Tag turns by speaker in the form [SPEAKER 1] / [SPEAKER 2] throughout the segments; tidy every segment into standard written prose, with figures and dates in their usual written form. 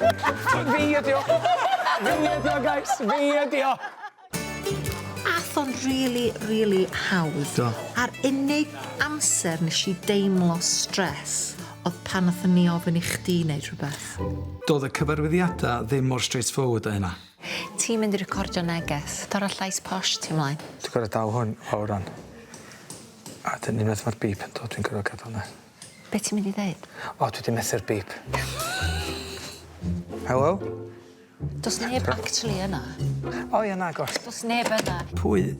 [SPEAKER 1] Fi ydi o. Guys. Fi ydi o.
[SPEAKER 2] Ath o'n really hawdd.
[SPEAKER 3] Do.
[SPEAKER 2] A'r unig amser nes i deimlo stres oedd pan nathon ni ofyn i chdi wneud rhywbeth.
[SPEAKER 3] Doedd y cyfarwyddiadau ddim mor straightforward o hynna.
[SPEAKER 2] Ti'n mynd i recordio neges. Dor o llais posh ti ymlaen.
[SPEAKER 1] Dwi'n gorau dal hwn fawr ran. A dyn unwaith mae'r bip yn dod, dwi'n gorau gadael yna.
[SPEAKER 2] Be ti'n mynd i ddeud?
[SPEAKER 1] O, dwi wedi methu'r bip. Hello?
[SPEAKER 2] Does neb actually yna.
[SPEAKER 1] O, ie, na, gos.
[SPEAKER 2] Does neb yna.
[SPEAKER 3] Pwy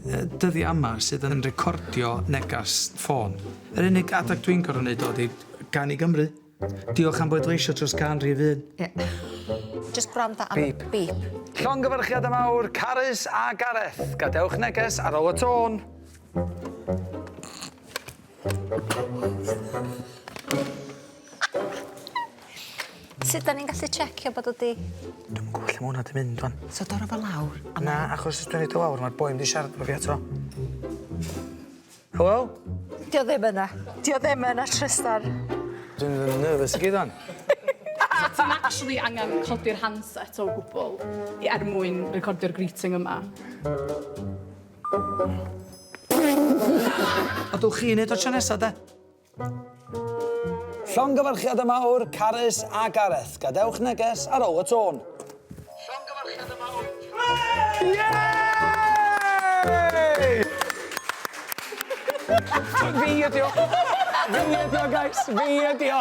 [SPEAKER 3] dyddi yma sydd yn recordio negas ffôn? Yr unig adag dwi'n gorau wneud o di gan i Gymru. Diolch am bleidleisio dros gan rhif un.
[SPEAKER 2] Just gwranda am
[SPEAKER 1] Beep.
[SPEAKER 2] beep.
[SPEAKER 1] Llongyfarchiad y mawr, Carys a Gareth. Gadewch neges ar ôl y tôn.
[SPEAKER 2] Sut da ni'n gallu checio bod ydi?
[SPEAKER 1] Dwi'n gwybod lle mae hwnna di mynd, fan.
[SPEAKER 2] So dor o fel lawr.
[SPEAKER 1] Na, achos os dwi'n neud o lawr, mae'r boi mynd i siarad efo fi eto. Hello?
[SPEAKER 4] Dio ddim yna. Dio ddim yna, Trystan.
[SPEAKER 1] Dwi'n nervous i gyd o'n.
[SPEAKER 5] So ti'n actually angen codi'r handset o gwbl mwyn recordio'r greeting yma.
[SPEAKER 3] A dwch chi wneud o tro nesa, de?
[SPEAKER 1] Llongyfarchiad y mawr, Carys a Gareth. Gadewch neges ar ôl y tôn. Llongyfarchiad y mawr. Yay! Fi ydi o. Fi ydi o, guys. Fi ydi o.